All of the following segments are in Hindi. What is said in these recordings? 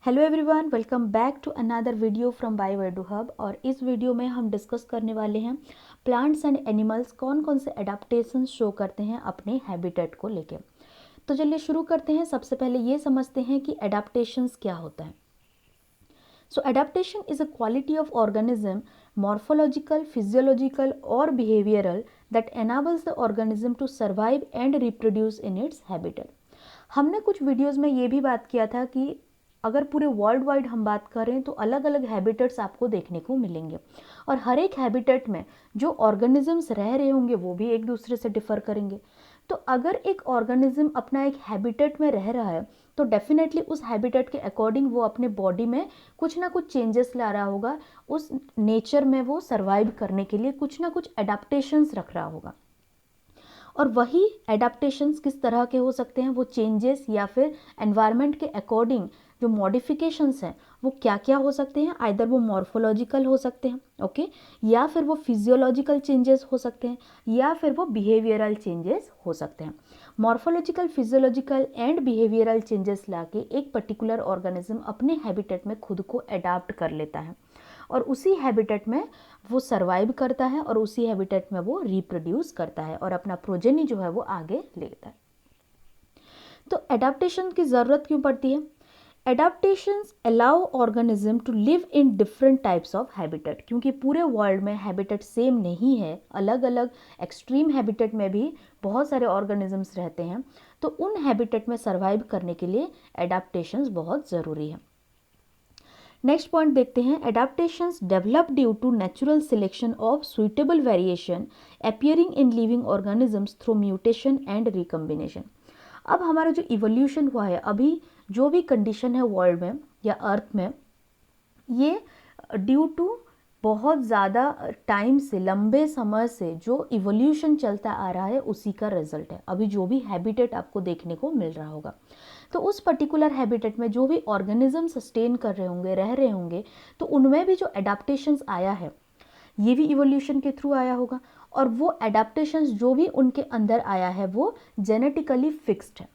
Hello everyone, welcome back to another video from Bioedu Hub. और इस वीडियो में हम डिस्कस करने वाले हैं प्लांट्स एंड एनिमल्स कौन कौन से एडाप्टेशन शो करते हैं अपने हैबिटेट को लेके। तो चलिए शुरू करते हैं। सबसे पहले ये समझते हैं कि एडाप्टेशंस क्या होता है। So adaptation is a quality of organism, morphological, physiological or behavioral that enables the organism to survive and reproduce in its habitat। हमने कुछ वीडियोस में ये भी बात किया था कि अगर पूरे वर्ल्ड वाइड हम बात करें तो अलग अलग हैबिटेट्स आपको देखने को मिलेंगे और हर एक हैबिटेट में जो ऑर्गेनिजम्स रह रहे होंगे वो भी एक दूसरे से डिफर करेंगे। तो अगर एक ऑर्गेनिज्म अपना एक हैबिटेट में रह रहा है तो डेफिनेटली उस हैबिटेट के अकॉर्डिंग वो अपने बॉडी में कुछ ना कुछ चेंजेस ला रहा होगा। उस नेचर में वो सर्वाइव करने के लिए कुछ ना कुछ एडाप्टेशंस रख रहा होगा। और वही एडाप्टेशंस किस तरह के हो सकते हैं, वो चेंजेस या फिर एनवायरनमेंट के अकॉर्डिंग जो मॉडिफिकेशंस हैं वो क्या क्या हो सकते हैं। आइदर वो मॉर्फोलॉजिकल हो सकते हैं, ओके, या फिर वो फिजियोलॉजिकल चेंजेस हो सकते हैं, या फिर वो बिहेवियरल चेंजेस हो सकते हैं। Morphological, physiological and behavioural changes लाके एक पर्टिकुलर ऑर्गेनिज्म अपने हैबिटेट में खुद को अडाप्ट कर लेता है और उसी हैबिटेट में वो सर्वाइव करता है और उसी हैबिटेट में वो रिप्रोड्यूस करता है और अपना प्रोजेनी जो है वो आगे लेता है। तो एडाप्टेशन की ज़रूरत क्यों पड़ती है? Adaptations allow organism to live in different types of habitat. क्योंकि पूरे वर्ल्ड में हैबिटेट सेम नहीं है, अलग अलग एक्सट्रीम हैबिटेट में भी बहुत सारे ऑर्गेनिजम्स रहते हैं, तो उन हैबिटेट में सर्वाइव करने के लिए एडाप्टेशंस बहुत ज़रूरी है। नेक्स्ट पॉइंट देखते हैं। Adaptations develop due to natural selection of suitable variation appearing in living organisms through mutation and recombination. अब हमारा जो इवोल्यूशन हुआ है, अभी जो भी कंडीशन है वर्ल्ड में या अर्थ में, ये ड्यू टू बहुत ज़्यादा टाइम से, लंबे समय से जो इवोल्यूशन चलता आ रहा है उसी का रिजल्ट है। अभी जो भी हैबिटेट आपको देखने को मिल रहा होगा, तो उस पर्टिकुलर हैबिटेट में जो भी ऑर्गेनिज्म सस्टेन कर रहे होंगे, रह रहे होंगे, तो उनमें भी जो एडाप्टेशंस आया है ये भी इवोल्यूशन के थ्रू आया होगा। और वो एडाप्टेशंस जो भी उनके अंदर आया है वो जेनेटिकली फिक्स्ड है।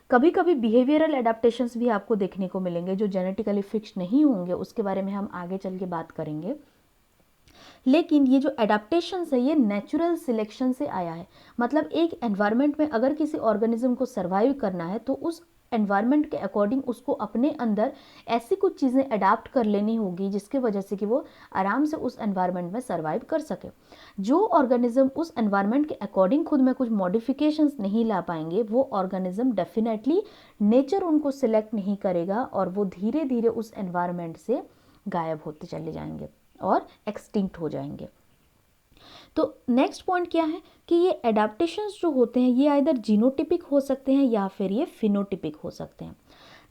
कभी कभी बिहेवियरल एडाप्टेशंस भी आपको देखने को मिलेंगे जो जेनेटिकली फिक्स्ड नहीं होंगे, उसके बारे में हम आगे चल के बात करेंगे। लेकिन ये जो एडाप्टेशंस है ये नेचुरल सिलेक्शन से आया है। मतलब एक एनवायरनमेंट में अगर किसी ऑर्गेनिज्म को सर्वाइव करना है तो उस एनवायरनमेंट के अकॉर्डिंग उसको अपने अंदर ऐसी कुछ चीज़ें अडाप्ट कर लेनी होगी जिसकी वजह से कि वो आराम से उस एनवायरनमेंट में सर्वाइव कर सके। जो ऑर्गेनिज्म उस एनवायरनमेंट के अकॉर्डिंग खुद में कुछ मॉडिफिकेशंस नहीं ला पाएंगे, वो ऑर्गेनिज्म डेफिनेटली नेचर उनको सिलेक्ट नहीं करेगा और वो धीरे धीरे उस एनवायरनमेंट से गायब होते चले जाएंगे और एक्सटिंक्ट हो जाएंगे। तो नेक्स्ट पॉइंट क्या है कि ये एडाप्टेशंस जो होते हैं ये आइदर जीनोटिपिक हो सकते हैं या फिर ये फिनोटिपिक हो सकते हैं।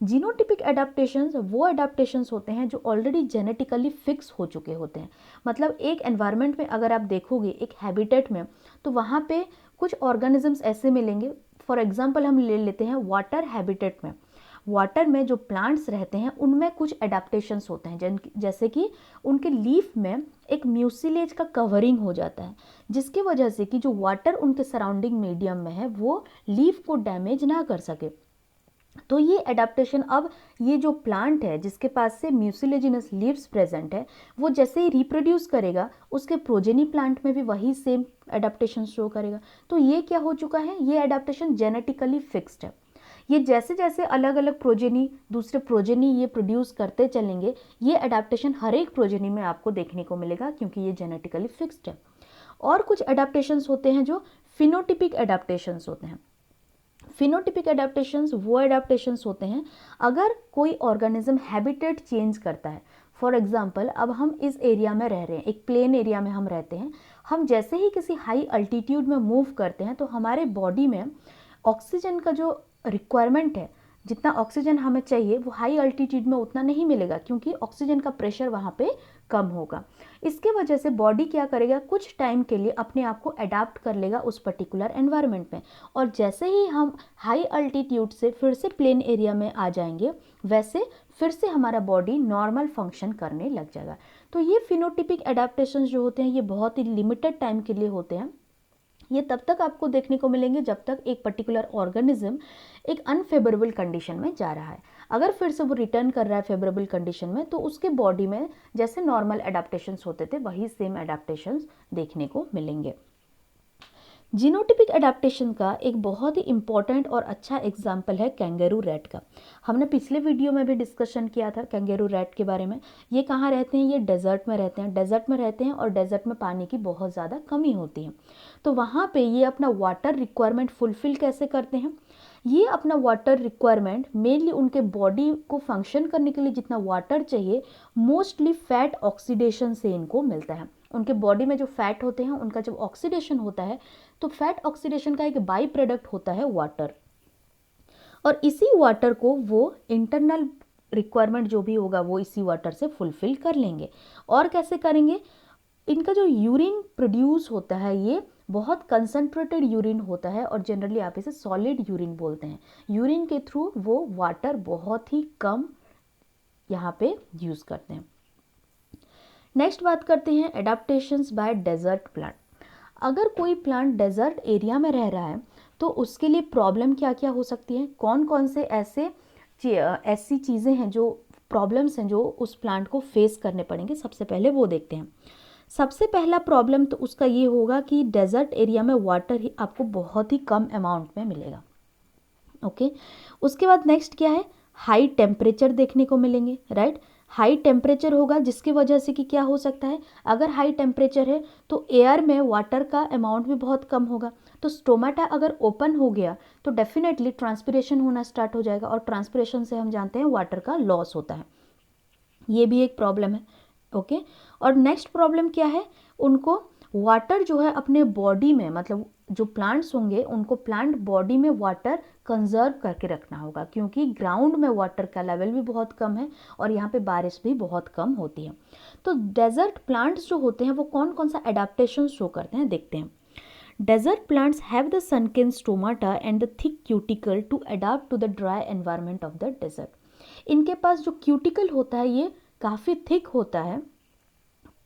जीनोटिपिक एडाप्टेशंस वो एडाप्टेशंस होते हैं जो ऑलरेडी जेनेटिकली फिक्स हो चुके होते हैं। मतलब एक एनवायरनमेंट में अगर आप देखोगे एक हैबिटेट में, तो वहाँ पे कुछ ऑर्गेनिजम्स ऐसे मिलेंगे। फॉर एग्जाम्पल हम ले लेते हैं वाटर हैबिटेट में। वाटर में जो प्लांट्स रहते हैं उनमें कुछ एडाप्टेशंस होते हैं, जैसे कि उनके लीफ में एक म्यूसिलेज का कवरिंग हो जाता है, जिसकी वजह से कि जो वाटर उनके सराउंडिंग मीडियम में है वो लीफ को डैमेज ना कर सके। तो ये एडाप्टेशन, अब ये जो प्लांट है जिसके पास से म्यूसिलेजिनस लीव्स प्रेजेंट है, वो जैसे ही रिप्रोड्यूस करेगा उसके प्रोजेनी प्लांट में भी वही सेम एडाप्टेशन शो करेगा। तो ये क्या हो चुका है, ये एडाप्टेशन जेनेटिकली फिक्स्ड है। ये जैसे जैसे अलग अलग प्रोजेनी, दूसरे प्रोजेनी ये प्रोड्यूस करते चलेंगे, ये एडाप्टेशन हर एक प्रोजेनी में आपको देखने को मिलेगा क्योंकि ये जेनेटिकली फिक्स्ड है। और कुछ एडाप्टेशंस होते हैं जो फिनोटिपिक एडाप्टेशंस होते हैं। फिनोटिपिक एडाप्टेशंस वो एडाप्टेशंस होते हैं अगर कोई ऑर्गेनिज्म हैबिटेट चेंज करता है। फॉर एग्जांपल, अब हम इस एरिया में रह रहे हैं, एक प्लेन एरिया में हम रहते हैं, हम जैसे ही किसी हाई अल्टीट्यूड में मूव करते हैं तो हमारे बॉडी में ऑक्सीजन का जो रिक्वायरमेंट है, जितना ऑक्सीजन हमें चाहिए वो हाई अल्टीट्यूड में उतना नहीं मिलेगा क्योंकि ऑक्सीजन का प्रेशर वहाँ पे कम होगा। इसके वजह से बॉडी क्या करेगा, कुछ टाइम के लिए अपने आप को अडाप्ट कर लेगा उस पर्टिकुलर एनवायरनमेंट में। और जैसे ही हम हाई अल्टीट्यूड से फिर से प्लेन एरिया में आ जाएंगे, वैसे फिर से हमारा बॉडी नॉर्मल फंक्शन करने लग जाएगा। तो ये फिनोटिपिक एडाप्टेशन जो होते हैं ये बहुत ही लिमिटेड टाइम के लिए होते हैं। ये तब तक आपको देखने को मिलेंगे जब तक एक पर्टिकुलर ऑर्गेनिज्म एक अनफेवरेबल कंडीशन में जा रहा है। अगर फिर से वो रिटर्न कर रहा है फेवरेबल कंडीशन में, तो उसके बॉडी में जैसे नॉर्मल एडाप्टेशंस होते थे वही सेम एडाप्टेशंस देखने को मिलेंगे। जीनोटिपिक एडाप्टेशन का एक बहुत ही इंपॉर्टेंट और अच्छा एग्जाम्पल है कैंगेरू रैट का। हमने पिछले वीडियो में भी डिस्कशन किया था कैंगेरू रैट के बारे में। ये कहाँ रहते हैं? ये डेजर्ट में रहते हैं। डेजर्ट में रहते हैं और डेजर्ट में पानी की बहुत ज़्यादा कमी होती है। तो वहाँ पे ये अपना वाटर रिक्वायरमेंट फुलफिल कैसे करते हैं? ये अपना वाटर रिक्वायरमेंट मेनली उनके बॉडी को फंक्शन करने के लिए जितना वाटर चाहिए मोस्टली फैट ऑक्सीडेशन से इनको मिलता है। उनके बॉडी में जो फैट होते हैं उनका जब ऑक्सीडेशन होता है तो फैट ऑक्सीडेशन का एक बाई प्रोडक्ट होता है वाटर, और इसी वाटर को वो इंटरनल रिक्वायरमेंट जो भी होगा वो इसी वाटर से फुलफिल कर लेंगे। और कैसे करेंगे? इनका जो यूरिन प्रोड्यूस होता है ये बहुत कंसंट्रेटेड यूरिन होता है और जनरली आप इसे सॉलिड यूरिन बोलते हैं। यूरिन के थ्रू वो वाटर बहुत ही कम यहाँ पे यूज करते हैं। नेक्स्ट बात करते हैं एडाप्टेशंस बाय डेजर्ट प्लांट। अगर कोई प्लांट डेजर्ट एरिया में रह रहा है तो उसके लिए प्रॉब्लम क्या क्या हो सकती है? कौन कौन से ऐसी चीज़ें हैं जो प्रॉब्लम्स हैं जो उस प्लांट को फेस करने पड़ेंगे, सबसे पहले वो देखते हैं। सबसे पहला प्रॉब्लम तो उसका ये होगा कि डेजर्ट एरिया में वाटर ही आपको बहुत ही कम अमाउंट में मिलेगा। ओके, उसके बाद नेक्स्ट क्या है? हाई टेम्परेचर देखने को मिलेंगे, राइट। हाई टेम्परेचर होगा जिसकी वजह से कि क्या हो सकता है, अगर हाई टेम्परेचर है तो एयर में वाटर का अमाउंट भी बहुत कम होगा। तो स्टोमाटा अगर ओपन हो गया तो डेफिनेटली ट्रांसपिरेशन होना स्टार्ट हो जाएगा, और ट्रांसपिरेशन से हम जानते हैं वाटर का लॉस होता है। ये भी एक प्रॉब्लम है। ओके, और नेक्स्ट प्रॉब्लम क्या है? उनको वाटर जो है अपने बॉडी में, मतलब जो प्लांट्स होंगे उनको प्लांट बॉडी में वाटर कंजर्व करके रखना होगा, क्योंकि ग्राउंड में वाटर का लेवल भी बहुत कम है और यहाँ पे बारिश भी बहुत कम होती है। तो डेजर्ट प्लांट्स जो होते हैं वो कौन कौन सा एडाप्टेशन शो करते हैं, देखते हैं। Desert plants have the sunken stomata and the thick cuticle to adapt to the dry environment of the desert. इनके पास जो क्यूटिकल होता है ये काफ़ी थिक होता है,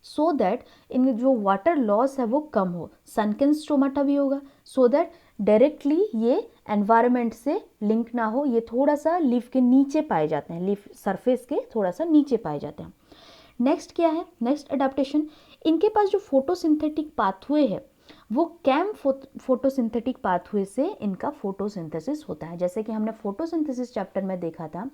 सो दैट इनमें जो वाटर लॉस है वो कम हो। सनकिन स्टोमाटा भी होगा सो दैट डायरेक्टली ये एनवायरनमेंट से लिंक ना हो, ये थोड़ा सा लीफ के नीचे पाए जाते हैं, लीफ सरफेस के थोड़ा सा नीचे पाए जाते हैं। नेक्स्ट क्या है? नेक्स्ट एडाप्टेशन, इनके पास जो फोटोसिंथेटिक पाथवे है वो कैम फोटोसिंथेटिक पाथवे से इनका फोटोसिंथेसिस होता है। जैसे कि हमने फोटोसिंथेसिस चैप्टर में देखा था,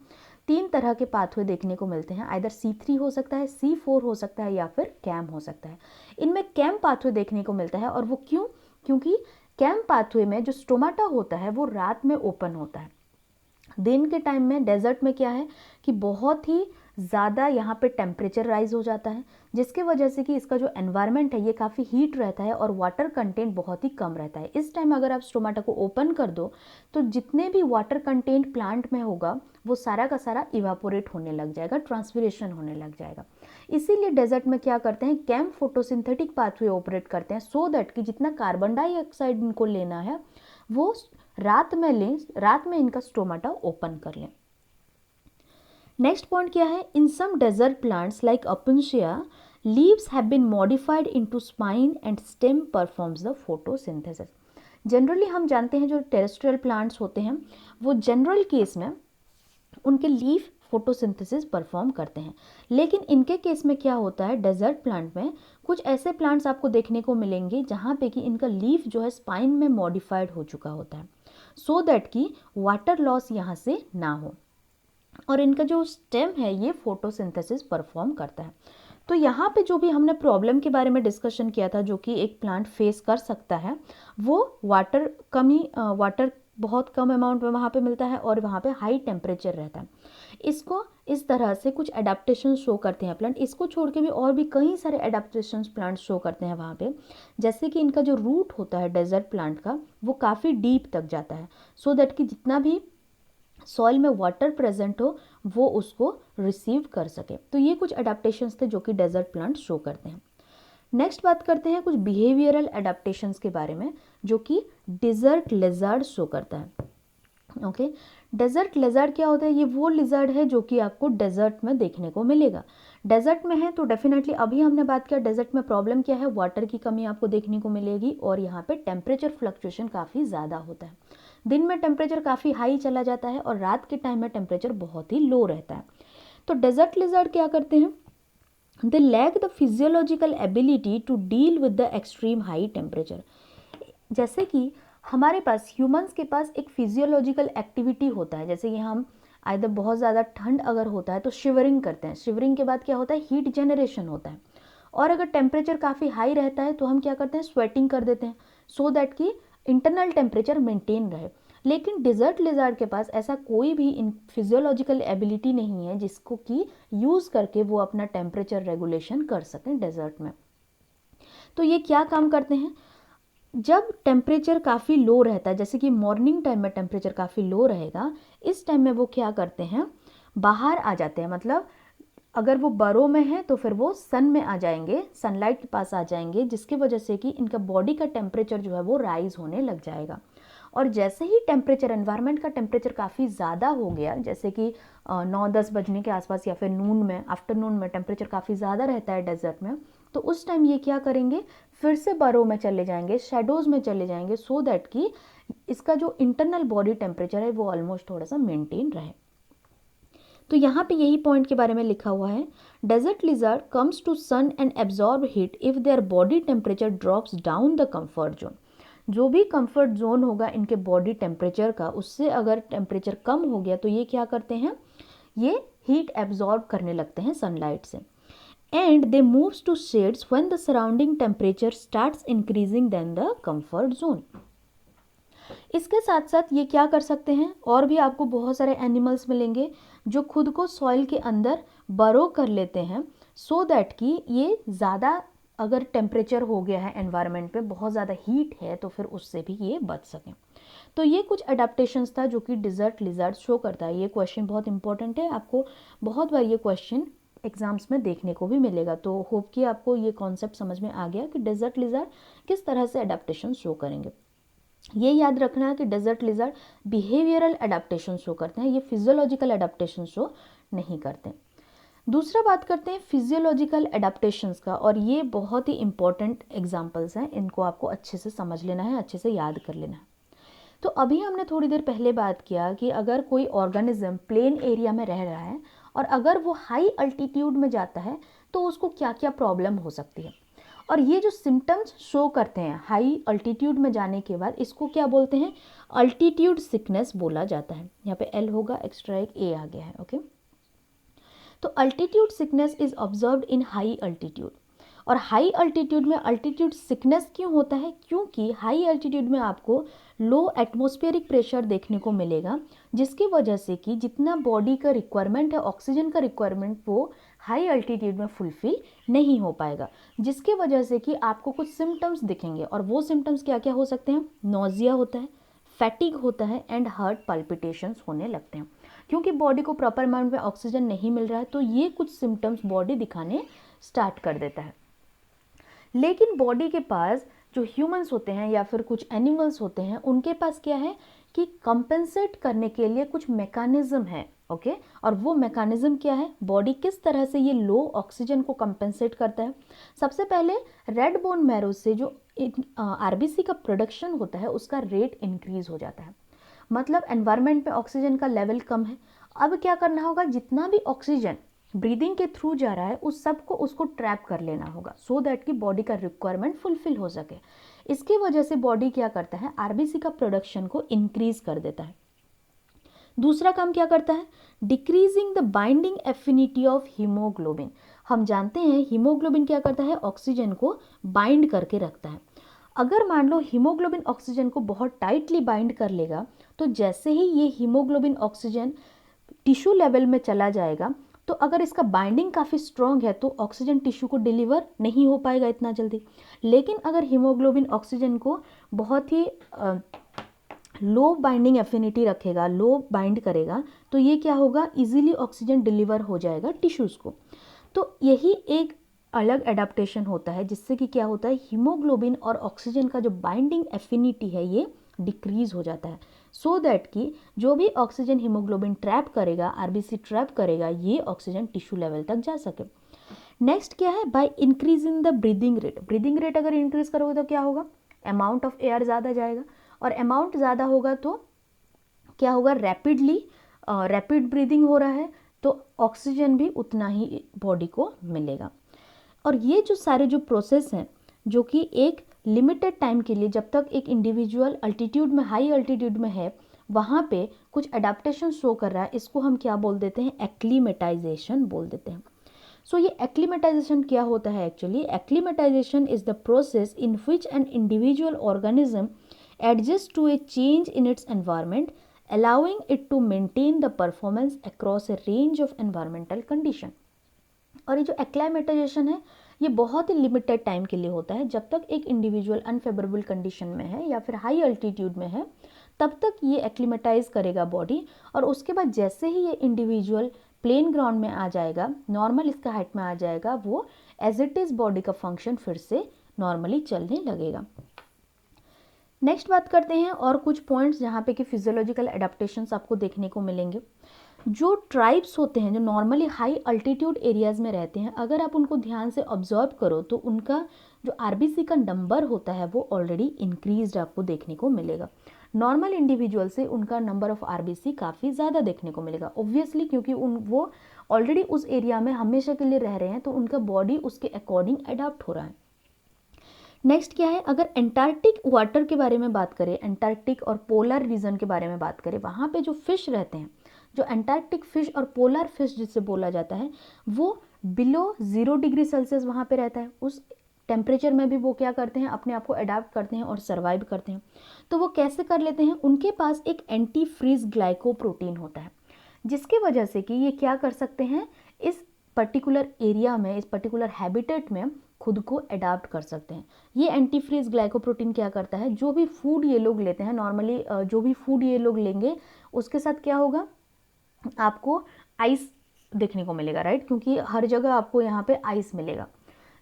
3 तरह के पाथवे देखने को मिलते हैं, आइदर C3 हो सकता है, C4 हो सकता है या फिर कैम हो सकता है। इनमें कैम पाथवे देखने को मिलता है, और वो क्यों? क्योंकि कैम पाथवे में जो स्टोमाटा होता है वो रात में ओपन होता है। दिन के टाइम में डेजर्ट में क्या है कि बहुत ही ज़्यादा यहाँ पे टेम्परेचर राइज हो जाता है, जिसके वजह से कि इसका जो एनवायरनमेंट है ये काफ़ी हीट रहता है और वाटर कंटेंट बहुत ही कम रहता है। इस टाइम अगर आप स्टोमाटा को ओपन कर दो तो जितने भी वाटर कंटेंट प्लांट में होगा वो सारा का सारा इवापोरेट होने लग जाएगा, ट्रांसपिरेशन होने लग जाएगा। इसीलिए डेजर्ट में क्या करते हैं, कैम फोटोसिंथेटिक पाथवे ऑपरेट करते हैं, सो दैट कि जितना कार्बन डाइऑक्साइड इनको लेना है वो रात में लें, रात में इनका स्टोमाटा ओपन कर लें। नेक्स्ट पॉइंट क्या है? In some desert plants like Opuntia leaves have been modified into spine and stem performs the photosynthesis. Generally हम जानते हैं जो टेरेस्ट्रियल प्लांट्स होते हैं वो जनरल केस में उनके लीफ फोटोसिंथेसिस परफॉर्म करते हैं, लेकिन इनके केस में क्या होता है, डेजर्ट प्लांट में कुछ ऐसे प्लांट्स आपको देखने को मिलेंगे जहाँ पे कि इनका लीफ जो है स्पाइन में मॉडिफाइड हो चुका होता है, सो दैट कि वाटर लॉस यहाँ से ना हो, और इनका जो स्टेम है ये फोटोसिंथेसिस परफॉर्म करता है। तो यहाँ पे जो भी हमने प्रॉब्लम के बारे में डिस्कशन किया था जो कि एक प्लांट फेस कर सकता है, वो वाटर बहुत कम अमाउंट में वहाँ पे मिलता है और वहाँ पे हाई टेम्परेचर रहता है। इसको इस तरह से कुछ एडाप्टेशन शो करते हैं प्लांट। इसको छोड़ के भी और भी कई सारे एडाप्टेशन प्लांट शो करते हैं वहाँ पे, जैसे कि इनका जो रूट होता है डेजर्ट प्लांट का वो काफ़ी डीप तक जाता है, सो दैट कि जितना भी सॉइल में वाटर प्रेजेंट हो वो उसको रिसीव कर सके। तो ये कुछ एडाप्टेशंस थे जो कि डेजर्ट प्लांट शो करते हैं। नेक्स्ट बात करते हैं कुछ बिहेवियरल एडाप्टेशंस के बारे में जो कि डेजर्ट लिजर्ड शो करता है। ओके, डेजर्ट लिजर्ड क्या होता है? ये वो लिजर्ड है जो कि आपको डेजर्ट में देखने को मिलेगा। डेजर्ट में है तो डेफिनेटली अभी हमने बात किया डेजर्ट में प्रॉब्लम क्या है, वाटर की कमी आपको देखने को मिलेगी और यहाँ पे टेम्परेचर फ्लक्चुएशन काफ़ी ज़्यादा होता है। दिन में टेम्परेचर काफ़ी हाई चला जाता है और रात के टाइम में टेम्परेचर बहुत ही लो रहता है। तो डेजर्ट लिजर्ड क्या करते हैं, they lack the physiological ability to deal with the extreme high temperature. जैसे कि हमारे पास ह्यूमंस के पास एक फिजियोलॉजिकल एक्टिविटी होता है, जैसे कि हम आइदर बहुत ज़्यादा ठंड अगर होता है तो शिवरिंग करते हैं, शिवरिंग के बाद क्या होता है, हीट जनरेशन होता है, और अगर टेम्परेचर काफ़ी हाई रहता है तो हम क्या करते हैं, स्वेटिंग कर देते हैं सो दैट कि इंटरनल टेम्परेचर मेंटेन रहे। लेकिन डिजर्ट लिजर्ड के पास ऐसा कोई भी फिजियोलॉजिकल एबिलिटी नहीं है जिसको कि यूज़ करके वो अपना टेम्परेचर रेगुलेशन कर सकें डेजर्ट में। तो ये क्या काम करते हैं, जब टेम्परेचर काफ़ी लो रहता है, जैसे कि मॉर्निंग टाइम में टेम्परेचर काफ़ी लो रहेगा, इस टाइम में वो क्या करते हैं, बाहर आ जाते हैं। मतलब अगर वो बरो में है तो फिर वो सन में आ जाएंगे, सनलाइट के पास आ जाएंगे, जिसकी वजह से कि इनका बॉडी का टेम्परेचर जो है वो राइज होने लग जाएगा। और जैसे ही टेम्परेचर, एनवायरनमेंट का टेम्परेचर काफ़ी ज़्यादा हो गया, जैसे कि 9-10 बजने के आसपास या फिर नून में, आफ्टरनून में टेम्परेचर काफ़ी ज़्यादा रहता है डेजर्ट में, तो उस टाइम ये क्या करेंगे, फिर से बरो में चले जाएंगे, शेडोज़ में चले जाएंगे, सो दैट कि इसका जो इंटरनल बॉडी टेम्परेचर है वो ऑलमोस्ट थोड़ा सा मेंटेन रहे। तो यहाँ पे यही पॉइंट के बारे में लिखा हुआ है, desert lizard comes to sun and absorb heat if their body temperature drops down the comfort zone. जो भी कंफर्ट जोन होगा इनके बॉडी टेम्परेचर का, उससे अगर टेम्परेचर कम हो गया तो ये क्या करते हैं, ये हीट एब्जॉर्ब करने लगते हैं सनलाइट से, and they moves to shades when the surrounding temperature starts increasing than the comfort zone. इसके साथ साथ ये क्या कर सकते हैं, और भी आपको बहुत सारे एनिमल्स मिलेंगे जो खुद को सॉइल के अंदर बरो कर लेते हैं, सो दैट कि ये ज़्यादा अगर टेम्परेचर हो गया है एनवायरनमेंट पे, बहुत ज़्यादा हीट है, तो फिर उससे भी ये बच सकें। तो ये कुछ अडेप्टेशंस था जो कि डिजर्ट लिजर्ड शो करता है। ये क्वेश्चन बहुत इंपॉर्टेंट है, आपको बहुत बार ये क्वेश्चन एग्जाम्स में देखने को भी मिलेगा। तो होप कि आपको ये कॉन्सेप्ट समझ में आ गया कि डेजर्ट लिजर्ड किस तरह से अडेप्टेशन शो करेंगे। ये याद रखना है कि desert lizard behavioural adaptation show करते हैं, ये फिजियोलॉजिकल अडेप्टेशन शो नहीं करते। दूसरा बात करते हैं फिजियोलॉजिकल अडेप्टेशंस का, और ये बहुत ही इंपॉर्टेंट एग्जांपल्स हैं, इनको आपको अच्छे से समझ लेना है, अच्छे से याद कर लेना है। तो अभी हमने थोड़ी देर पहले बात किया कि अगर कोई ऑर्गेनिज्म प्लेन एरिया में रह रहा है और अगर वो हाई अल्टीट्यूड में जाता है तो उसको क्या क्या प्रॉब्लम हो सकती है, और ये जो सिम्टम्स शो करते हैं हाई अल्टीट्यूड में जाने के बाद, इसको क्या बोलते हैं, अल्टीट्यूड सिकनेस बोला जाता है। यहाँ पे एल होगा, एक्स्ट्रा एक ए आ गया है, ओके। तो altitude sickness is observed in high altitude, और हाई अल्टीट्यूड में अल्टीट्यूड सिकनेस क्यों होता है, क्योंकि हाई अल्टीट्यूड में आपको लो एटमॉस्फेरिक प्रेशर देखने को मिलेगा, जिसकी वजह से कि जितना बॉडी का रिक्वायरमेंट है, ऑक्सीजन का रिक्वायरमेंट, वो हाई अल्टीट्यूड में फुलफिल नहीं हो पाएगा, जिसकी वजह से कि आपको कुछ सिम्टम्स दिखेंगे, और वो सिम्टम्स क्या क्या हो सकते हैं, नोजिया होता है, फैटिग होता है, एंड हार्ट पल्पिटेशंस होने लगते हैं, क्योंकि बॉडी को प्रॉपर अमाउंट में ऑक्सीजन नहीं मिल रहा है। तो ये कुछ सिम्टम्स बॉडी दिखाने स्टार्ट कर देता है। लेकिन बॉडी के पास जो ह्यूमंस होते हैं या फिर कुछ एनिमल्स होते हैं, उनके पास क्या है कि कंपेंसेट करने के लिए कुछ मैकेनिज्म है, ओके। और वो मैकेनिज्म क्या है, बॉडी किस तरह से ये लो ऑक्सीजन को कंपेंसेट करता है। सबसे पहले रेड बोन मैरो से जो आरबीसी का प्रोडक्शन होता है उसका रेट इंक्रीज हो जाता है। मतलब एनवायरनमेंट में ऑक्सीजन का लेवल कम है, अब क्या करना होगा, जितना भी ऑक्सीजन ब्रीदिंग के थ्रू जा रहा है उस सब को उसको ट्रैप कर लेना होगा, सो दैट कि बॉडी का रिक्वायरमेंट फुलफिल हो सके। इसकी वजह से बॉडी क्या करता है, आरबीसी का प्रोडक्शन को इंक्रीज कर देता है। दूसरा काम क्या करता है, decreasing the binding affinity of haemoglobin. हम जानते हैं हीमोग्लोबिन क्या करता है, ऑक्सीजन को बाइंड करके रखता है। अगर मान लो हीमोग्लोबिन ऑक्सीजन को बहुत टाइटली बाइंड कर लेगा, तो जैसे ही ये हीमोग्लोबिन ऑक्सीजन टिश्यू लेवल में चला जाएगा, तो अगर इसका बाइंडिंग काफ़ी स्ट्रॉन्ग है तो ऑक्सीजन टिश्यू को डिलीवर नहीं हो पाएगा इतना जल्दी। लेकिन अगर हीमोग्लोबिन ऑक्सीजन को बहुत ही लो बाइंडिंग एफिनिटी रखेगा, लो बाइंड करेगा, तो ये क्या होगा, इजीली ऑक्सीजन डिलीवर हो जाएगा टिश्यूज़ को। तो यही एक अलग एडाप्टेशन होता है, जिससे कि क्या होता है, हीमोग्लोबिन और ऑक्सीजन का जो बाइंडिंग एफिनिटी है ये डिक्रीज हो जाता है, सो दैट कि जो भी ऑक्सीजन हीमोग्लोबिन ट्रैप करेगा, आरबीसी ट्रैप करेगा, ये ऑक्सीजन टिश्यू लेवल तक जा सके। नेक्स्ट क्या है, by increase in the breathing rate. Breathing rate अगर इंक्रीज करोगे तो क्या होगा, अमाउंट ऑफ एयर ज़्यादा जाएगा, और अमाउंट ज़्यादा होगा तो क्या होगा, रैपिड ब्रीदिंग हो रहा है तो ऑक्सीजन भी उतना ही बॉडी को मिलेगा। और ये जो सारे जो प्रोसेस हैं जो कि एक लिमिटेड टाइम के लिए, जब तक एक इंडिविजुअल अल्टीट्यूड में, हाई अल्टीट्यूड में है, वहाँ पे कुछ एडाप्टेशन शो कर रहा है, इसको हम क्या बोल देते हैं, एक्लीमेटाइजेशन बोल देते हैं। सो ये एक्लीमेटाइजेशन क्या होता है actually, acclimatisation is the process in which an individual organism adjust to a change in its environment allowing it to maintain the performance across a range of environmental condition। और ये जो एक्लाइमेटाइजेशन है ये बहुत ही लिमिटेड टाइम के लिए होता है, जब तक एक इंडिविजुअल अनफेवरेबल कंडीशन में है या फिर हाई अल्टीट्यूड में है तब तक ये एक्लीमेटाइज करेगा बॉडी, और उसके बाद जैसे ही ये इंडिविजुअल प्लेन ग्राउंड में आ जाएगा, नॉर्मल इसका हाइट में आ जाएगा, वो एज इट इज़ बॉडी का फंक्शन फिर से नॉर्मली चलने लगेगा। नेक्स्ट बात करते हैं और कुछ पॉइंट्स जहाँ पे कि फिजियोलॉजिकल एडाप्टेशंस आपको देखने को मिलेंगे। जो ट्राइब्स होते हैं जो नॉर्मली हाई अल्टीट्यूड एरियाज़ में रहते हैं, अगर आप उनको ध्यान से ऑब्जर्व करो तो उनका जो आरबीसी का नंबर होता है वो ऑलरेडी इंक्रीज्ड आपको देखने को मिलेगा। नॉर्मल इंडिविजुअल से उनका नंबर ऑफ आरबीसी काफ़ी ज़्यादा देखने को मिलेगा, ऑब्वियसली क्योंकि वो ऑलरेडी उस एरिया में हमेशा के लिए रह रहे हैं, तो उनका बॉडी उसके अकॉर्डिंग अडॉप्ट हो रहा है। नेक्स्ट क्या है, अगर एंटार्क्टिक वाटर के बारे में बात करें, एंटार्क्टिक और पोलर रीजन के बारे में बात करें, वहाँ पे जो फिश रहते हैं, जो एंटार्क्टिक फिश और पोलर फिश जिसे बोला जाता है, वो बिलो 0 डिग्री सेल्सियस वहाँ पे रहता है। उस टेम्परेचर में भी वो क्या करते हैं, अपने आप को अडाप्ट करते हैं और सर्वाइव करते हैं। तो वो कैसे कर लेते हैं, उनके पास एक एंटी फ्रीज ग्लाइकोप्रोटीन होता है, जिसकी वजह से कि ये क्या कर सकते हैं, इस पर्टिकुलर एरिया में, इस पर्टिकुलर हैबिटेट में खुद को अडाप्ट कर सकते हैं। ये एंटी फ्रीज ग्लाइकोप्रोटीन क्या करता है, जो भी फूड ये लोग लेते हैं, नॉर्मली जो भी फूड ये लोग लेंगे उसके साथ क्या होगा, आपको आइस देखने को मिलेगा, राइट, क्योंकि हर जगह आपको यहाँ पे आइस मिलेगा।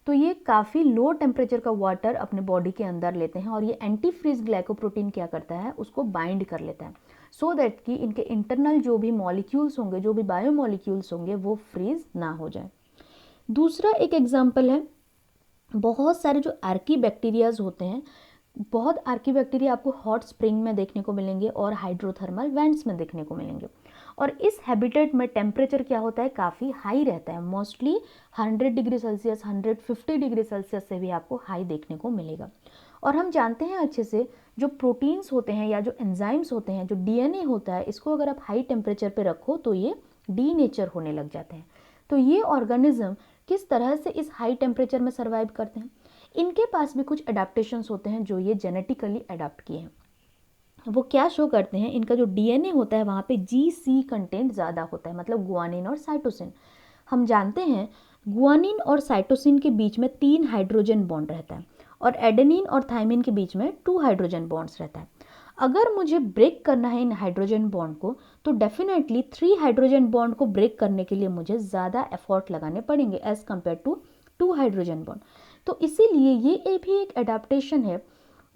तो ये काफ़ी लो टेम्परेचर का वाटर अपने बॉडी के अंदर लेते हैं, और ये एंटी फ्रीज ग्लाइकोप्रोटीन क्या करता है, उसको बाइंड कर लेता है, सो दैट कि इनके इंटरनल जो भी मॉलिक्यूल्स होंगे, जो भी बायोमॉलिक्यूल्स होंगे, वो फ्रीज ना हो जाए। दूसरा एक एग्जाम्पल है, बहुत सारे जो आर्की बैक्टीरियाज होते हैं, बहुत आर्की बैक्टीरिया आपको हॉट स्प्रिंग में देखने को मिलेंगे और हाइड्रोथर्मल वेंट्स में देखने को मिलेंगे। और इस हैबिटेट में टेम्परेचर क्या होता है, काफ़ी हाई रहता है, mostly 100 degree Celsius, 150 degree Celsius से भी आपको हाई देखने को मिलेगा। और हम जानते हैं अच्छे से, जो प्रोटीन्स होते हैं या जो एंजाइम्स होते हैं, जो डीएनए होता है, इसको अगर आप हाई टेम्परेचर पे रखो तो ये डीनेचर होने लग जाते हैं। तो ये ऑर्गेनिज्म किस तरह से इस हाई टेम्परेचर में सर्वाइव करते हैं, इनके पास भी कुछ अडेप्टेशंस होते हैं जो ये जेनेटिकली अडॉप्ट किए हैं। वो क्या शो करते हैं, इनका जो डीएनए होता है वहाँ पे जीसी कंटेंट ज़्यादा होता है, मतलब गुआनिन और साइटोसिन। हम जानते हैं गुआनिन और साइटोसिन के बीच में 3 हाइड्रोजन बॉन्ड रहता है, और एडेनिन और थाइमिन के बीच में 2 हाइड्रोजन बॉन्ड्स रहता है। अगर मुझे ब्रेक करना है इन हाइड्रोजन बॉन्ड को, तो डेफिनेटली 3 हाइड्रोजन बॉन्ड को ब्रेक करने के लिए मुझे ज़्यादा एफर्ट लगाने पड़ेंगे as compare to 2 hydrogen bond. तो इसीलिए ये भी एक एडाप्टेशन है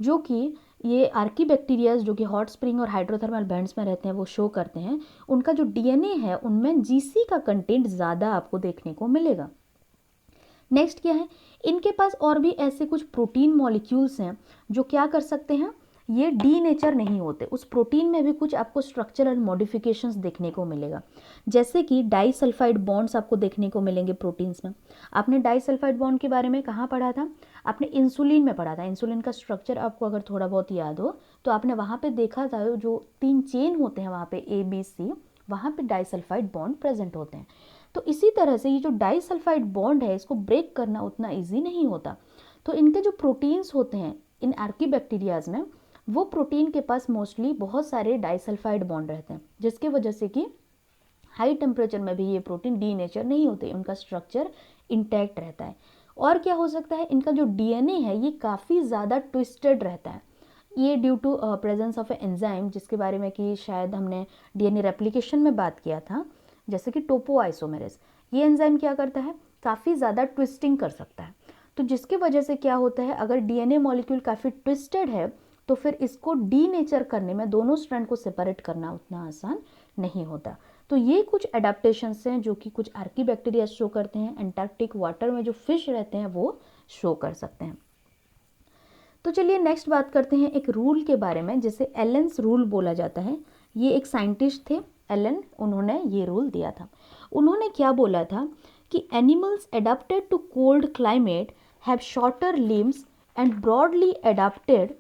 जो कि ये आर्की बैक्टीरियाज जो कि हॉट स्प्रिंग और हाइड्रोथर्मल बैंड्स में रहते हैं, वो शो करते हैं। उनका जो डीएनए है उनमें जीसी का कंटेंट ज़्यादा आपको देखने को मिलेगा। नेक्स्ट क्या है, इनके पास और भी ऐसे कुछ प्रोटीन मॉलिक्यूल्स हैं जो क्या कर सकते हैं, ये डीनेचर नहीं होते, उस प्रोटीन में भी कुछ आपको स्ट्रक्चरल मॉडिफिकेशंस देखने को मिलेगा, जैसे कि डाइसल्फाइड बॉन्ड्स आपको देखने को मिलेंगे प्रोटीन्स में। आपने डाइसल्फाइड बॉन्ड के बारे में कहाँ पढ़ा था, आपने इंसुलिन में पढ़ा था। इंसुलिन का स्ट्रक्चर आपको अगर थोड़ा बहुत याद हो तो आपने वहाँ पे देखा था, जो 3 चेन होते हैं वहाँ पे ABC, वहाँ पे डाइसल्फाइड बॉन्ड प्रेजेंट होते हैं। तो इसी तरह से ये जो डाइसल्फाइड बॉन्ड है, इसको ब्रेक करना उतना ईजी नहीं होता। तो इनके जो प्रोटीन्स होते हैं इन आर्की बैक्टीरियाज में, वो प्रोटीन के पास मोस्टली बहुत सारे डाइसल्फाइड बॉन्ड रहते हैं, जिसकी वजह से कि हाई टेम्परेचर में भी ये प्रोटीन डीनेचर नहीं होते, उनका स्ट्रक्चर इंटैक्ट रहता है। और क्या हो सकता है, इनका जो डीएनए है ये काफ़ी ज़्यादा ट्विस्टेड रहता है, ये due to presence of a enzyme, जिसके बारे में कि शायद हमने डीएनए रेप्लिकेशन में बात किया था, जैसे कि टोपोआइसोमेरेज। ये एंजाइम क्या करता है, काफ़ी ज़्यादा ट्विस्टिंग कर सकता है। तो जिसकी वजह से क्या होता है, अगर डीएनए मॉलिक्यूल काफ़ी ट्विस्टेड है तो फिर इसको डीनेचर करने में, दोनों स्ट्रैंड को सेपरेट करना उतना आसान नहीं होता। तो ये कुछ एडाप्टेशंस हैं जो कि कुछ आर्की बैक्टीरिया शो करते हैं, एंटार्क्टिक वाटर में जो फिश रहते हैं वो शो कर सकते हैं। तो चलिए नेक्स्ट बात करते हैं एक रूल के बारे में, जिसे एलेंस रूल बोला जाता है। ये एक साइंटिस्ट थे एलन, उन्होंने ये रूल दिया था। उन्होंने क्या बोला था कि animals adapted to cold climate have shorter limbs and broadly adapted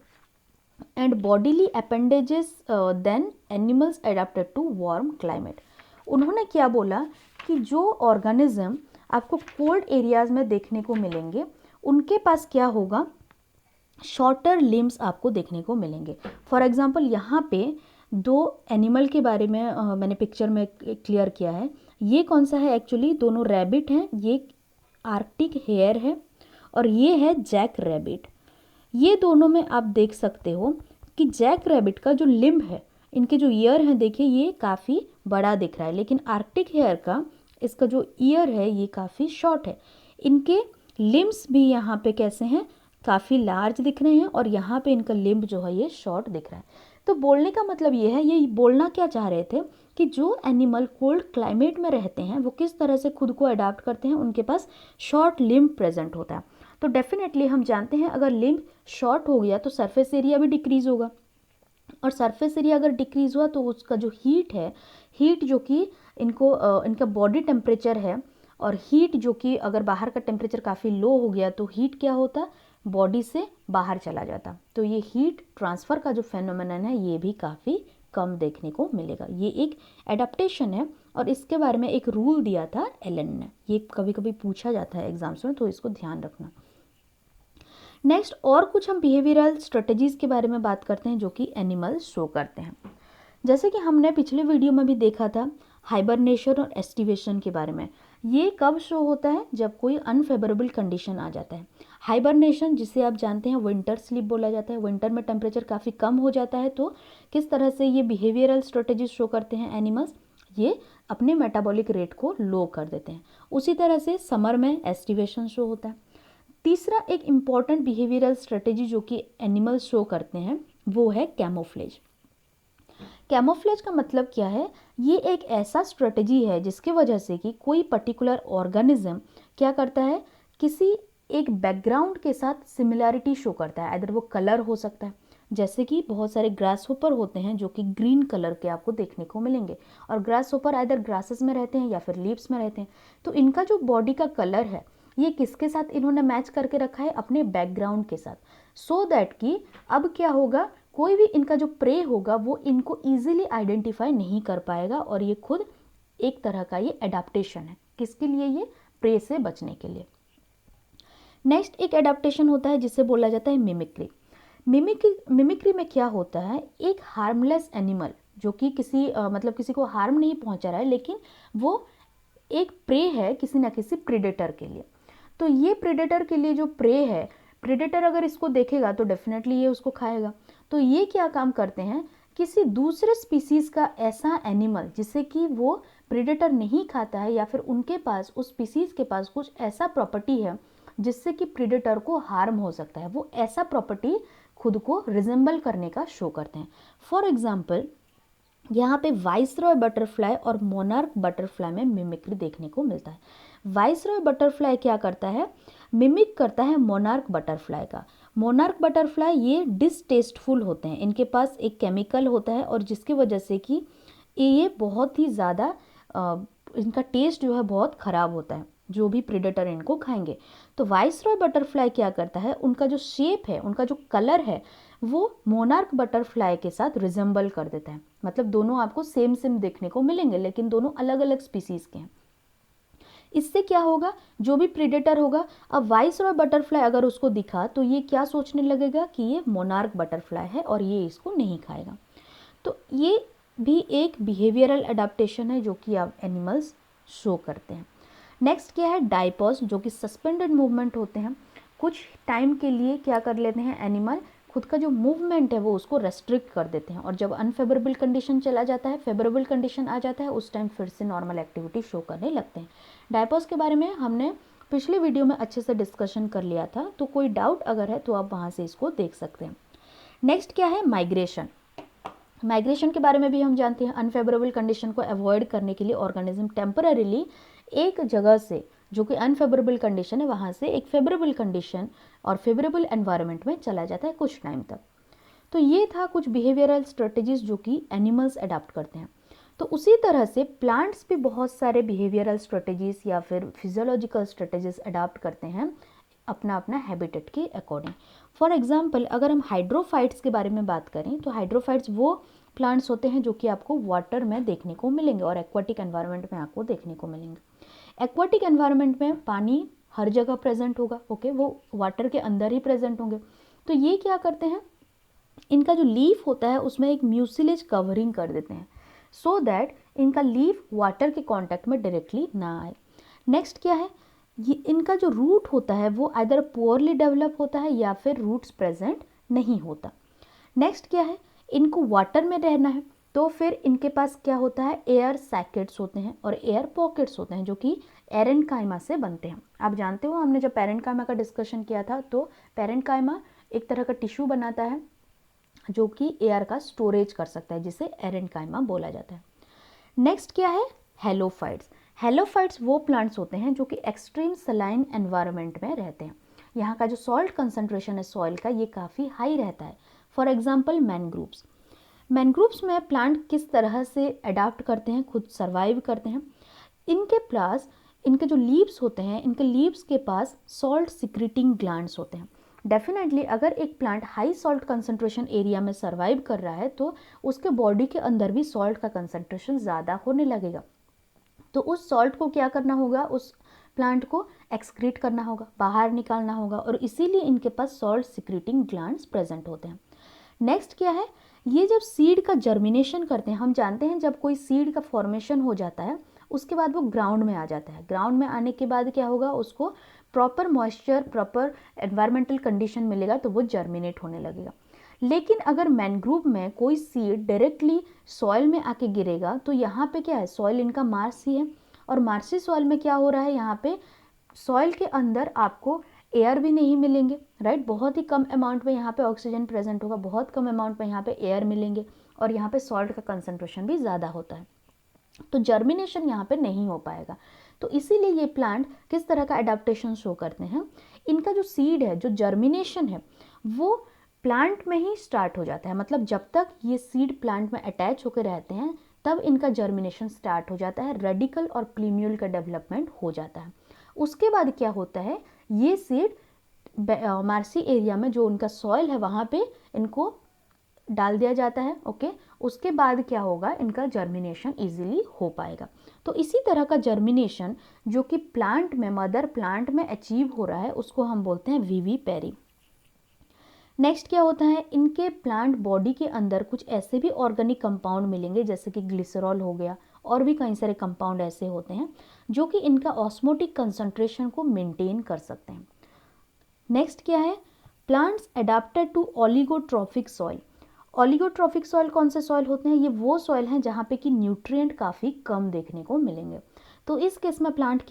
and bodily appendages than animals adapted to warm climate. उन्होंने क्या बोला कि जो ऑर्गेनिज्म आपको कोल्ड एरियाज में देखने को मिलेंगे उनके पास क्या होगा, शॉर्टर लिम्स आपको देखने को मिलेंगे। फॉर एग्जांपल यहाँ पे दो एनिमल के बारे में मैंने पिक्चर में क्लियर किया है। ये कौन सा है, एक्चुअली दोनों रैबिट हैं, ये आर्कटिक हेयर है और ये है जैक रैबिट। ये दोनों में आप देख सकते हो कि जैक रैबिट का जो लिम्ब है, इनके जो ईयर हैं देखिए ये काफ़ी बड़ा दिख रहा है, लेकिन आर्कटिक हेयर का इसका जो ईयर है ये काफ़ी शॉर्ट है। इनके लिम्ब्स भी यहाँ पे कैसे हैं, काफ़ी लार्ज दिख रहे हैं और यहाँ पे इनका लिम्ब जो है ये शॉर्ट दिख रहा है। तो बोलने का मतलब ये है, ये बोलना क्या चाह रहे थे कि जो एनिमल कोल्ड क्लाइमेट में रहते हैं वो किस तरह से खुद को अडाप्ट करते हैं, उनके पास शॉर्ट लिम्ब प्रेजेंट होता है। तो डेफिनेटली हम जानते हैं अगर लिम्ब शॉर्ट हो गया तो सरफेस एरिया भी डिक्रीज होगा, और सरफेस एरिया अगर डिक्रीज हुआ तो उसका जो हीट है, हीट जो कि इनका बॉडी टेम्परेचर है, और हीट जो कि अगर बाहर का टेम्परेचर काफ़ी लो हो गया तो हीट क्या होता, बॉडी से बाहर चला जाता। तो ये हीट ट्रांसफ़र का जो फेनोमेनन है ये भी काफ़ी कम देखने को मिलेगा। ये एक एडाप्टेशन है और इसके बारे में एक रूल दिया था एलन ने। ये कभी कभी पूछा जाता है एग्जाम्स में, तो इसको ध्यान रखना। नेक्स्ट और कुछ हम बिहेवियरल स्ट्रेटजीज़ के बारे में बात करते हैं जो कि एनिमल्स शो करते हैं। जैसे कि हमने पिछले वीडियो में भी देखा था हाइबरनेशन और एस्टिवेशन के बारे में। ये कब शो होता है, जब कोई अनफेवरेबल कंडीशन आ जाता है। हाइबरनेशन जिसे आप जानते हैं विंटर स्लीप बोला जाता है, विंटर में टेम्परेचर काफ़ी कम हो जाता है तो किस तरह से ये बिहेवियरल स्ट्रेटजीज शो करते हैं एनिमल्स, ये अपने मेटाबॉलिक रेट को लो कर देते हैं। उसी तरह से समर में एस्टिवेशन शो होता है। तीसरा एक इम्पॉर्टेंट बिहेवियरल स्ट्रेटेजी जो कि एनिमल्स शो करते हैं वो है कैमोफ्लेज। कैमोफ्लेज का मतलब क्या है, ये एक ऐसा स्ट्रेटजी है जिसके वजह से कि कोई पर्टिकुलर ऑर्गेनिज्म क्या करता है, किसी एक बैकग्राउंड के साथ सिमिलैरिटी शो करता है। इधर वो कलर हो सकता है, जैसे कि बहुत सारे ग्रास होपर होते हैं जो कि ग्रीन कलर के आपको देखने को मिलेंगे, और ग्रास होपर इधर ग्रासेस में रहते हैं या फिर लीव्स में रहते हैं। तो इनका जो बॉडी का कलर है ये किसके साथ इन्होंने मैच करके रखा है, अपने बैकग्राउंड के साथ, सो दैट कि अब क्या होगा, कोई भी इनका जो प्रे होगा वो इनको इजीली आइडेंटिफाई नहीं कर पाएगा, और ये खुद एक तरह का ये एडाप्टेशन है। किसके लिए, ये प्रे से बचने के लिए। नेक्स्ट एक एडाप्टेशन होता है जिसे बोला जाता है मिमिक्री। मिमिक्री में क्या होता है, एक हार्मलेस एनिमल जो कि किसी को हार्म नहीं पहुंचा रहा है, लेकिन वो एक प्रे है किसी ना किसी प्रेडेटर के लिए। तो ये प्रेडेटर के लिए जो प्रे है, प्रेडेटर अगर इसको देखेगा तो डेफिनेटली ये उसको खाएगा। तो ये क्या काम करते हैं, किसी दूसरे स्पीसीज का ऐसा एनिमल जिसे कि वो प्रेडेटर नहीं खाता है, या फिर उनके पास, उस स्पीसीज के पास कुछ ऐसा प्रॉपर्टी है जिससे कि प्रेडेटर को हार्म हो सकता है, वो ऐसा प्रॉपर्टी खुद को रिजेंबल करने का शो करते हैं। फॉर एग्जाम्पल यहाँ पे वाइसरॉय बटरफ्लाई और मोनार्क बटरफ्लाई में मिमिक्री देखने को मिलता है। वाइसरॉय बटरफ्लाई क्या करता है, मिमिक करता है मोनार्क बटरफ्लाई का। मोनार्क बटरफ्लाई ये डिसटेस्टफुल होते हैं, इनके पास एक केमिकल होता है और जिसकी वजह से कि ये बहुत ही ज़्यादा इनका टेस्ट जो है बहुत ख़राब होता है, जो भी प्रेडेटर इनको खाएंगे। तो वाइसरॉय बटरफ्लाई क्या करता है, उनका जो शेप है, उनका जो कलर है वो मोनार्क बटरफ्लाई के साथ रिजेंबल कर देता है। मतलब दोनों आपको सेम देखने को मिलेंगे, लेकिन दोनों अलग अलग स्पीसीज के हैं। इससे क्या होगा, जो भी प्रेडेटर होगा, अब वाइसरॉय बटरफ्लाई अगर उसको दिखा तो ये क्या सोचने लगेगा कि ये मोनार्क बटरफ्लाई है और ये इसको नहीं खाएगा। तो ये भी एक बिहेवियरल अडेप्टेशन है जो कि आप एनिमल्स शो करते हैं। नेक्स्ट क्या है, डाइपॉज, जो कि सस्पेंडेड मूवमेंट होते हैं। कुछ टाइम के लिए क्या कर लेते हैं एनिमल, खुद का जो मूवमेंट है वो उसको रेस्ट्रिक्ट कर देते हैं, और जब अनफेवरेबल कंडीशन चला जाता है, फेवरेबल कंडीशन आ जाता है, उस टाइम फिर से नॉर्मल एक्टिविटी शो करने लगते हैं। डाइपॉज के बारे में हमने पिछले वीडियो में अच्छे से डिस्कशन कर लिया था, तो कोई डाउट अगर है तो आप वहाँ से इसको देख सकते हैं। नेक्स्ट क्या है, माइग्रेशन। माइग्रेशन के बारे में भी हम जानते हैं, अनफेवरेबल कंडीशन को अवॉइड करने के लिए ऑर्गेनिज्म टेम्पररीली एक जगह से, जो कि अनफेवरेबल कंडीशन है, वहाँ से एक फेवरेबल कंडीशन और फेवरेबल एनवायरनमेंट में चला जाता है कुछ टाइम तक। तो ये था कुछ बिहेवियरल स्ट्रेटजीज जो कि एनिमल्स अडॉप्ट करते हैं। तो उसी तरह से प्लांट्स भी बहुत सारे बिहेवियरल स्ट्रेटजीज या फिर फिजियोलॉजिकल स्ट्रेटजीज अडॉप्ट करते हैं अपना अपना हैबिटेट के अकॉर्डिंग। फॉर एग्जांपल अगर हम हाइड्रोफाइट्स के बारे में बात करें तो हाइड्रोफाइट्स वो प्लांट्स होते हैं जो कि आपको वाटर में देखने को मिलेंगे और एक्वाटिक एनवायरनमेंट में आपको देखने को मिलेंगे। एक्वाटिक एनवायरनमेंट में पानी हर जगह प्रेजेंट होगा, ओके, वो वाटर के अंदर ही प्रेजेंट होंगे। तो ये क्या करते हैं, इनका जो लीफ होता है उसमें एक म्यूसिलेज कवरिंग कर देते हैं सो दैट इनका लीफ वाटर के कांटेक्ट में डायरेक्टली ना आए। नेक्स्ट क्या है, ये इनका जो रूट होता है वो आइदर पुअरली डेवलप होता है या फिर रूट्स प्रेजेंट नहीं होता। नेक्स्ट क्या है, इनको वाटर में रहना है तो फिर इनके पास क्या होता है, एयर सैकेट्स होते हैं और एयर पॉकेट्स होते हैं जो कि पैरेन्काइमा से बनते हैं। आप जानते हो हमने जब पैरेन्काइमा का डिस्कशन किया था तो पैरेन्काइमा एक तरह का टिश्यू बनाता है जो कि एयर का स्टोरेज कर सकता है, जिसे पैरेन्काइमा बोला जाता है। नेक्स्ट क्या है, हेलोफाइट्स। हेलोफाइट्स वो प्लांट्स होते हैं जो कि एक्सट्रीम सलाइन एनवायरनमेंट में रहते हैं। यहाँ का जो सॉल्ट कंसंट्रेशन है सॉइल का ये काफ़ी हाई रहता है। For example mangroves. मैनग्रूव्स में प्लांट किस तरह से अडाप्ट करते हैं, खुद सर्वाइव करते हैं। इनके पास इनके जो लीव्स होते हैं, इनके लीव्स के पास सॉल्ट सिक्रीटिंग ग्लैंड्स होते हैं। डेफिनेटली अगर एक plant high salt concentration area में सर्वाइव कर रहा है तो उसके बॉडी के अंदर भी सॉल्ट का कंसंट्रेशन ज़्यादा होने लगेगा। तो उस सॉल्ट को क्या करना होगा, उस प्लांट को एक्सक्रीट करना होगा, बाहर निकालना होगा, और इसीलिए इनके पास सॉल्ट सिक्रीटिंग ग्लैंड्स प्रेजेंट होते हैं। नेक्स्ट क्या है, ये जब सीड का जर्मिनेशन करते हैं, हम जानते हैं जब कोई सीड का फॉर्मेशन हो जाता है उसके बाद वो ग्राउंड में आ जाता है। ग्राउंड में आने के बाद क्या होगा, उसको proper moisture, proper environmental condition मिलेगा तो वो जर्मिनेट होने लगेगा। लेकिन अगर मैनग्रूव में कोई सीड डायरेक्टली सॉइल में आके गिरेगा तो यहाँ पे क्या है, सॉइल इनका मार्सी है और मार्सी सॉइल में क्या हो रहा है, यहाँ पे सॉइल के अंदर आपको एयर भी नहीं मिलेंगे, राइट। बहुत ही कम अमाउंट में यहाँ पे ऑक्सीजन प्रेजेंट होगा, बहुत कम अमाउंट में यहाँ पे एयर मिलेंगे और यहाँ पे सॉल्ट का कंसंट्रेशन भी ज़्यादा होता है, तो जर्मिनेशन यहाँ पे नहीं हो पाएगा। तो इसीलिए ये प्लांट किस तरह का एडाप्टेशन शो करते हैं, इनका जो सीड है, जो जर्मिनेशन है वो प्लांट में ही स्टार्ट हो जाता है। मतलब जब तक ये सीड प्लांट में अटैच होकर रहते हैं तब इनका जर्मिनेशन स्टार्ट हो जाता है, रेडिकल और प्लीम्यूल का डेवलपमेंट हो जाता है। उसके बाद क्या होता है, ये सीड मार्सी एरिया में जो उनका सॉइल है वहाँ पे इनको डाल दिया जाता है, ओके। उसके बाद क्या होगा, इनका जर्मिनेशन इजीली हो पाएगा। तो इसी तरह का जर्मिनेशन जो कि प्लांट में, मदर प्लांट में अचीव हो रहा है उसको हम बोलते हैं विविपेरी। नेक्स्ट क्या होता है, इनके प्लांट बॉडी के अंदर कुछ ऐसे भी ऑर्गेनिक कंपाउंड मिलेंगे जैसे कि ग्लिसरॉल हो गया और भी कई सारे कंपाउंड ऐसे होते हैं जो कि इनका ऑस्मोटिक कंसंट्रेशन को मेंटेन कर सकते हैं। नेक्स्ट क्या है, plants adapted to oligotrophic soil. Oligotrophic soil कौन से सॉइल होते हैं, ये वो सॉइल हैं जहाँ पे कि न्यूट्रिएंट काफ़ी कम देखने को मिलेंगे। तो इस केस में प्लांट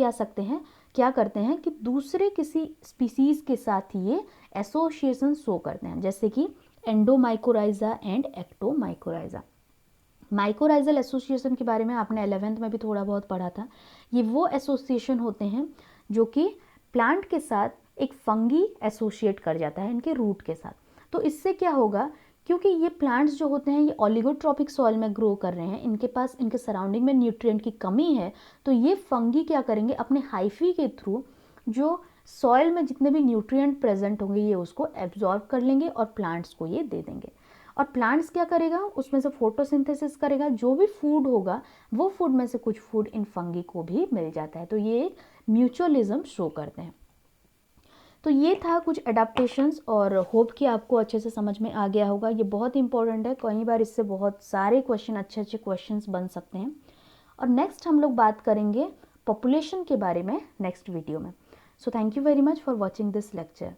क्या करते हैं कि दूसरे किसी स्पीसीज के साथ ये एसोसिएशन शो करते हैं, जैसे कि एंडोमाइकोराइजा एंड एक्टोमाइकोराइजा। माइकोराइजल एसोसिएशन के बारे में आपने 11th में भी थोड़ा बहुत पढ़ा था। ये वो एसोसिएशन होते हैं जो कि प्लांट के साथ एक फंगी एसोसिएट कर जाता है इनके रूट के साथ। तो इससे क्या होगा, क्योंकि ये प्लांट्स जो होते हैं ये ओलिगोट्रॉपिक सॉइल में ग्रो कर रहे हैं, इनके पास इनके सराउंडिंग में न्यूट्रिएंट की कमी है, तो ये फंगी क्या करेंगे, अपने हाइफी के थ्रू जो सॉइल में जितने भी न्यूट्रिएंट प्रेजेंट होंगे ये उसको एब्जॉर्ब कर लेंगे और प्लांट्स को ये दे देंगे। और प्लांट्स क्या करेगा, उसमें से फोटोसिंथेसिस करेगा, जो भी फूड होगा वो फूड में से कुछ फूड इन फंगी को भी मिल जाता है। तो ये एक म्यूचुअलिज्म शो करते हैं। तो ये था कुछ अडेप्टेशंस और होप कि आपको अच्छे से समझ में आ गया होगा। ये बहुत इंपॉर्टेंट है, कई बार इससे बहुत सारे क्वेश्चन, अच्छे अच्छे क्वेश्चंस बन सकते हैं। और नेक्स्ट हम लोग बात करेंगे पॉपुलेशन के बारे में नेक्स्ट वीडियो में। So thank you very much for watching this lecture.